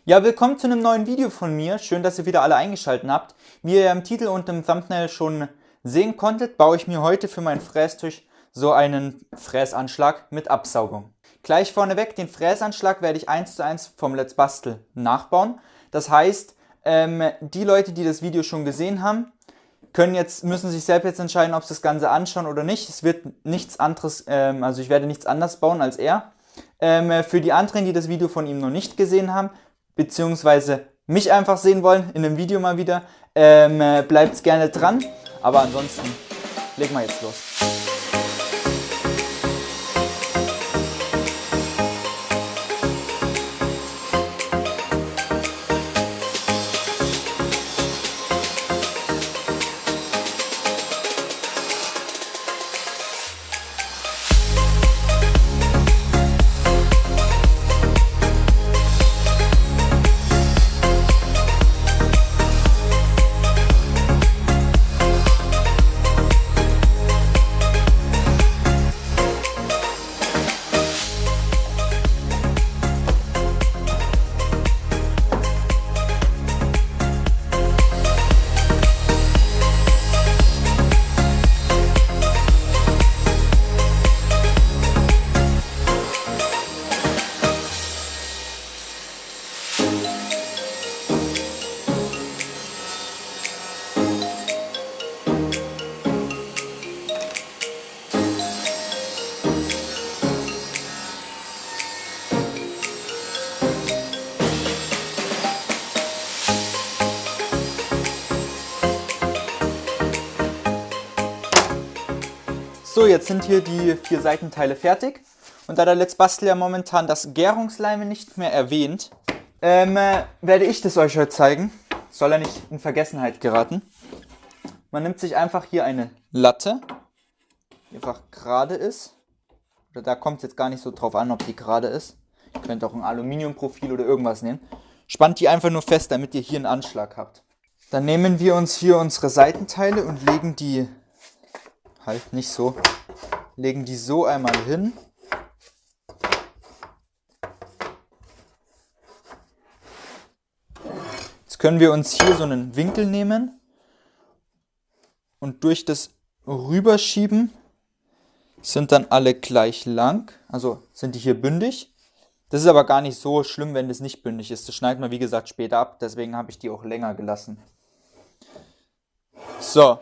Ja, willkommen zu einem neuen Video von mir. Schön, dass ihr wieder alle eingeschaltet habt. Wie ihr im Titel und im Thumbnail schon sehen konntet, baue ich mir heute für meinen Frästisch so einen Fräsanschlag mit Absaugung. Gleich vorneweg, den Fräsanschlag werde ich 1:1 vom Let's Bastel nachbauen. Das heißt, die Leute, die das Video schon gesehen haben, müssen sich selbst jetzt entscheiden, ob sie das Ganze anschauen oder nicht. Es wird nichts anderes, also ich werde nichts anders bauen als er. Für die anderen, die das Video von ihm noch nicht gesehen haben, beziehungsweise mich einfach sehen wollen, in einem Video mal wieder, bleibt gerne dran. Aber ansonsten, legen wir jetzt los. So, jetzt sind hier die 4 Seitenteile fertig. Und da der Let's Bastel ja momentan das Gärungsleime nicht mehr erwähnt, werde ich das euch heute zeigen. Soll er nicht in Vergessenheit geraten. Man nimmt sich einfach hier eine Latte, die einfach gerade ist. Oder da kommt es jetzt gar nicht so drauf an, ob die gerade ist. Ihr könnt auch ein Aluminiumprofil oder irgendwas nehmen. Spannt die einfach nur fest, damit ihr hier einen Anschlag habt. Dann nehmen wir uns hier unsere Seitenteile und legen die halt nicht so. Legen die so einmal hin. Jetzt können wir uns hier so einen Winkel nehmen und durch das Rüberschieben sind dann alle gleich lang. Also sind die hier bündig. Das ist aber gar nicht so schlimm, wenn das nicht bündig ist. Das schneidet man wie gesagt später ab. Deswegen habe ich die auch länger gelassen. So.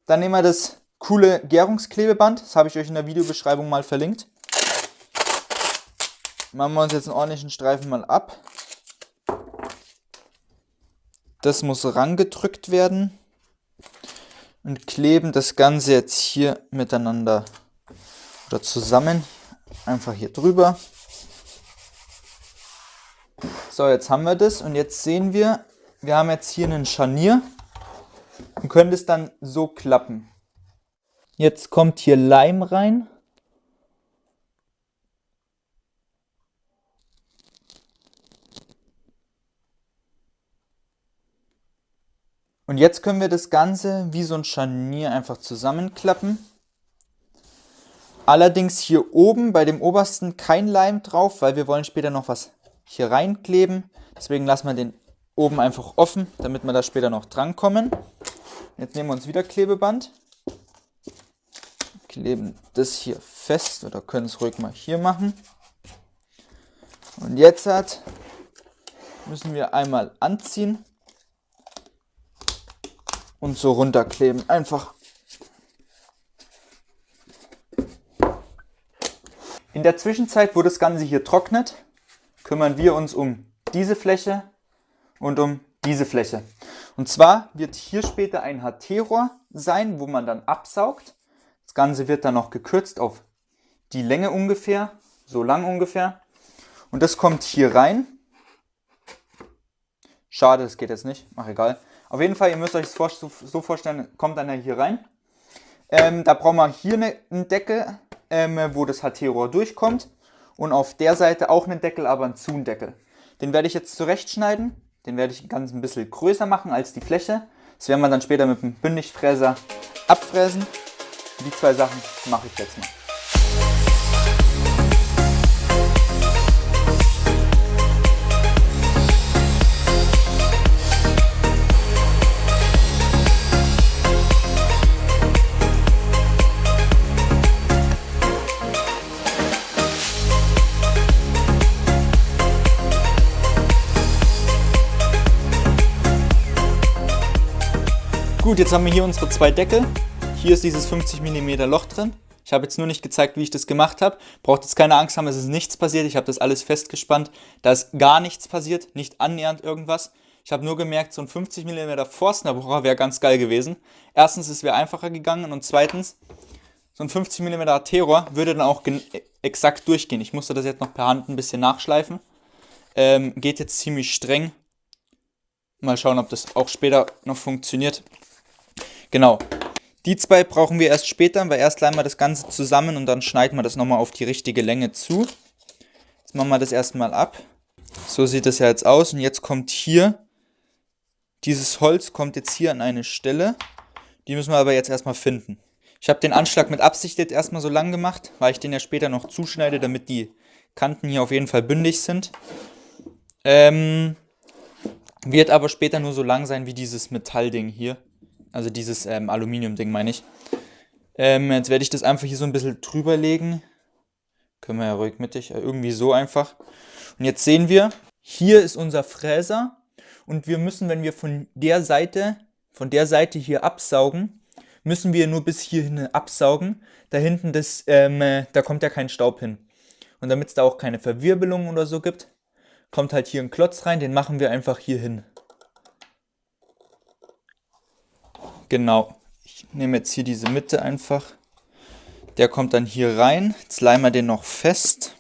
Dann nehmen wir das coole Gärungsklebeband. Das habe ich euch in der Videobeschreibung mal verlinkt. Machen wir uns jetzt einen ordentlichen Streifen mal ab. Das muss rangedrückt werden. Und kleben das Ganze jetzt hier miteinander oder zusammen. Einfach hier drüber. So, jetzt haben wir das. Und jetzt sehen wir, wir haben jetzt hier einen Scharnier. Und können das dann so klappen. Jetzt kommt hier Leim rein. Und jetzt können wir das Ganze wie so ein Scharnier einfach zusammenklappen. Allerdings hier oben bei dem obersten kein Leim drauf, weil wir wollen später noch was hier reinkleben. Deswegen lassen wir den oben einfach offen, damit wir da später noch dran kommen. Jetzt nehmen wir uns wieder Klebeband, kleben das hier fest oder können es ruhig mal hier machen. Und jetzt müssen wir einmal anziehen und so runterkleben. Einfach. In der Zwischenzeit, wo das Ganze hier trocknet, kümmern wir uns um diese Fläche und um diese Fläche. Und zwar wird hier später ein HT-Rohr sein, wo man dann absaugt. Das Ganze wird dann noch gekürzt auf die Länge ungefähr, so lang ungefähr. Und das kommt hier rein. Schade, das geht jetzt nicht, ach egal. Auf jeden Fall, ihr müsst euch das so vorstellen, kommt dann ja hier rein. Da brauchen wir hier einen Deckel, wo das HT-Rohr durchkommt. Und auf der Seite auch einen Deckel, aber einen Zun-Deckel. Den werde ich jetzt zurechtschneiden. Den werde ich ganz ein bisschen größer machen als die Fläche. Das werden wir dann später mit dem Bündigfräser abfräsen. Die 2 Sachen mache ich jetzt mal. Gut, jetzt haben wir hier unsere zwei Deckel. Hier ist dieses 50 mm Loch drin. Ich habe jetzt nur nicht gezeigt, wie ich das gemacht habe. Braucht jetzt keine Angst haben, es ist nichts passiert. Ich habe das alles festgespannt. Da ist gar nichts passiert, nicht annähernd irgendwas. Ich habe nur gemerkt, so ein 50 mm Forstnerbohrer wäre ganz geil gewesen. Erstens, es wäre einfacher gegangen und zweitens, so ein 50 mm T-Rohr würde dann auch exakt durchgehen. Ich musste das jetzt noch per Hand ein bisschen nachschleifen. Geht jetzt ziemlich streng. Mal schauen, ob das auch später noch funktioniert. Genau. Die zwei brauchen wir erst später, weil erst leimen wir das Ganze zusammen und dann schneiden wir das nochmal auf die richtige Länge zu. Jetzt machen wir das erstmal ab. So sieht das ja jetzt aus und jetzt kommt hier, dieses Holz kommt jetzt hier an eine Stelle. Die müssen wir aber jetzt erstmal finden. Ich habe den Anschlag mit Absicht jetzt erstmal so lang gemacht, weil ich den ja später noch zuschneide, damit die Kanten hier auf jeden Fall bündig sind. Wird aber später nur so lang sein wie dieses Metallding hier. Also dieses Aluminium-Ding meine ich. Jetzt werde ich das einfach hier so ein bisschen drüber legen. Können wir ja ruhig mittig, irgendwie so einfach. Und jetzt sehen wir, hier ist unser Fräser. Und wir müssen, wenn wir von der Seite hier absaugen, müssen wir nur bis hierhin absaugen. Da hinten, da kommt ja kein Staub hin. Und damit es da auch keine Verwirbelung oder so gibt, kommt halt hier ein Klotz rein, den machen wir einfach hier hin. Genau, ich nehme jetzt hier diese Mitte einfach. Der kommt dann hier rein. Jetzt leimen wir den noch fest.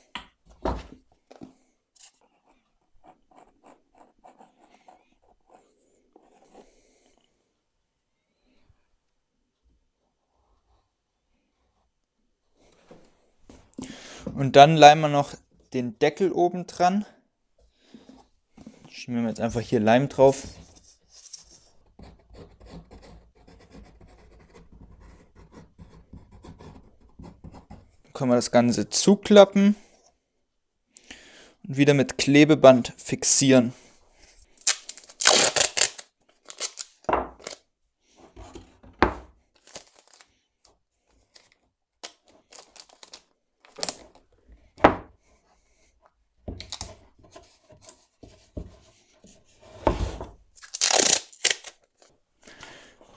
Und dann leimen wir noch den Deckel oben dran. Schieben wir jetzt einfach hier Leim drauf. Können wir das Ganze zuklappen und wieder mit Klebeband fixieren.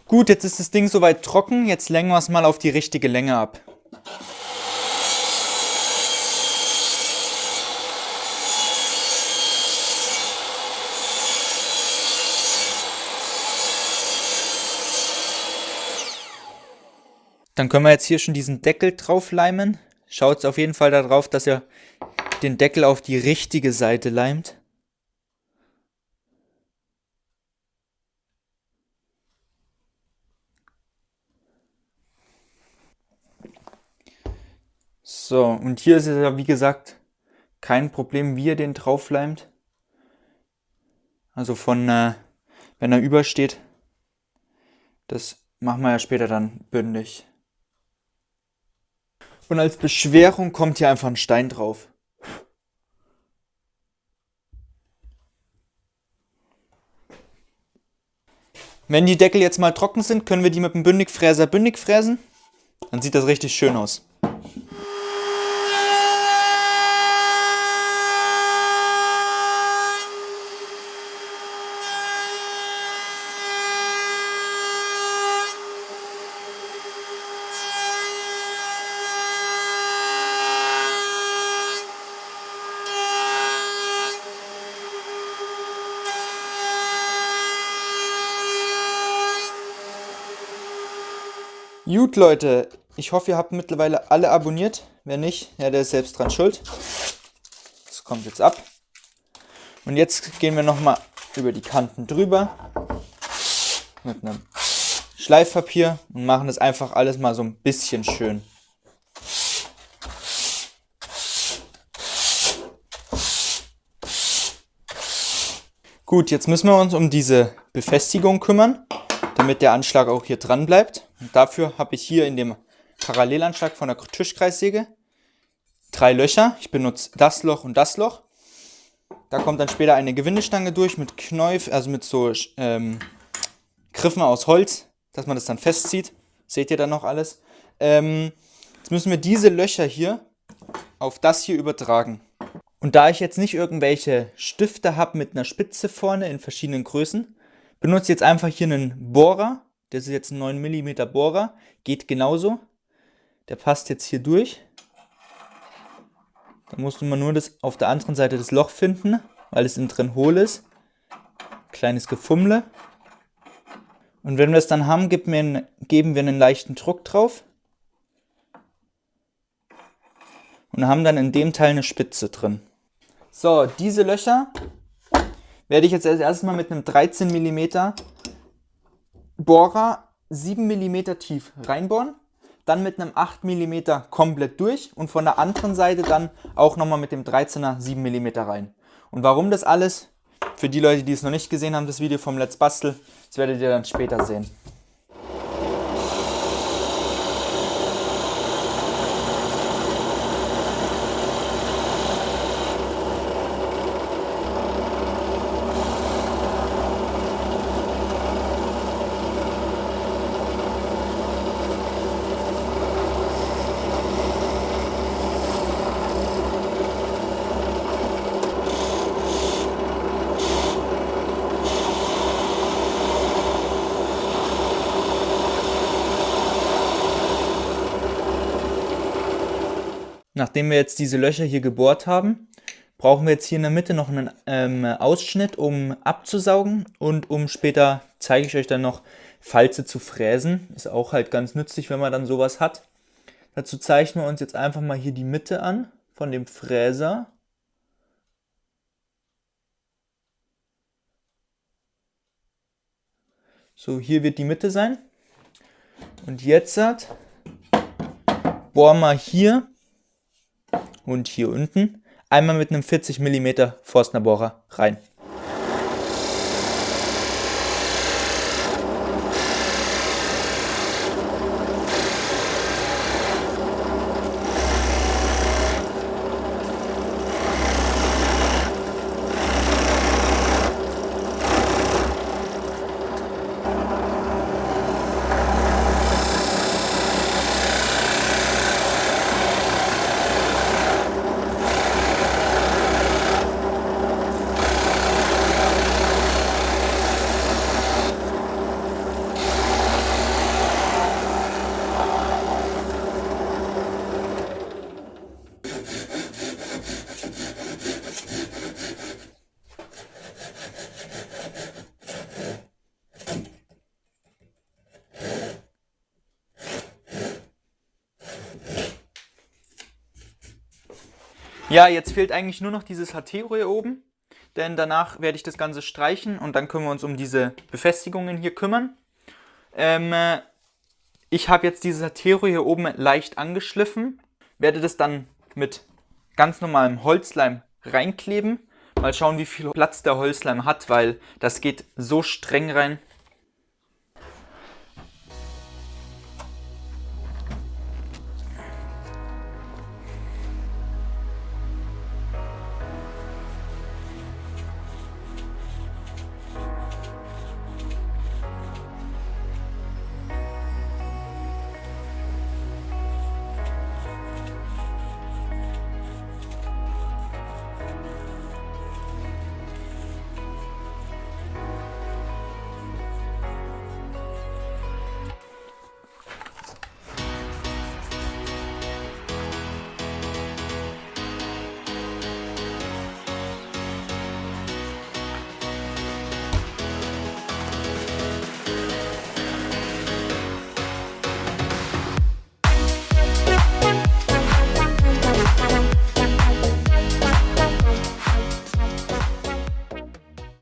Gut, jetzt ist das Ding soweit trocken. Jetzt längen wir es mal auf die richtige Länge ab. Dann können wir jetzt hier schon diesen Deckel drauf leimen. Schaut auf jeden Fall darauf, dass ihr den Deckel auf die richtige Seite leimt. So, und hier ist es ja wie gesagt kein Problem, wie ihr den drauf leimt. Also wenn er übersteht, das machen wir ja später dann bündig. Und als Beschwerung kommt hier einfach ein Stein drauf. Wenn die Deckel jetzt mal trocken sind, können wir die mit dem Bündigfräser bündig fräsen. Dann sieht das richtig schön aus. Gut, Leute, ich hoffe, ihr habt mittlerweile alle abonniert. Wer nicht, ja, der ist selbst dran schuld. Das kommt jetzt ab. Und jetzt gehen wir nochmal über die Kanten drüber mit einem Schleifpapier und machen das einfach alles mal so ein bisschen schön. Gut, jetzt müssen wir uns um diese Befestigung kümmern, damit der Anschlag auch hier dran bleibt. Und dafür habe ich hier in dem Parallelanschlag von der Tischkreissäge 3 Löcher. Ich benutze das Loch und das Loch. Da kommt dann später eine Gewindestange durch mit Knäuf, also mit so Griffen aus Holz, dass man das dann festzieht. Seht ihr dann noch alles. Jetzt müssen wir diese Löcher hier auf das hier übertragen. Und da ich jetzt nicht irgendwelche Stifte habe mit einer Spitze vorne in verschiedenen Größen, benutze ich jetzt einfach hier einen Bohrer, Das ist jetzt ein 9 mm Bohrer. Geht genauso. Der passt jetzt hier durch. Da musst du mal nur auf der anderen Seite das Loch finden, weil es innen drin hohl ist. Kleines Gefummle. Und wenn wir es dann haben, geben wir einen leichten Druck drauf. Und haben dann in dem Teil eine Spitze drin. So, diese Löcher werde ich jetzt als erstes mal mit einem 13 mm Bohrer 7 mm tief reinbohren. Dann mit einem 8 mm komplett durch und von der anderen Seite dann auch nochmal mit dem 13er 7 mm rein. Und warum das alles? Für die Leute, die es noch nicht gesehen haben, das Video vom Let's Bastel, das werdet ihr dann später sehen. Nachdem wir jetzt diese Löcher hier gebohrt haben, brauchen wir jetzt hier in der Mitte noch einen Ausschnitt, um abzusaugen und um später, zeige ich euch dann noch, Falze zu fräsen. Ist auch halt ganz nützlich, wenn man dann sowas hat. Dazu zeichnen wir uns jetzt einfach mal hier die Mitte an von dem Fräser. So, hier wird die Mitte sein. Und jetzt bohren wir hier und hier unten einmal mit einem 40 mm Forstner Bohrer rein. Ja, jetzt fehlt eigentlich nur noch dieses HT-Rohr hier oben, denn danach werde ich das Ganze streichen und dann können wir uns um diese Befestigungen hier kümmern. Ich habe jetzt dieses HT-Rohr hier oben leicht angeschliffen, werde das dann mit ganz normalem Holzleim reinkleben. Mal schauen, wie viel Platz der Holzleim hat, weil das geht so streng rein,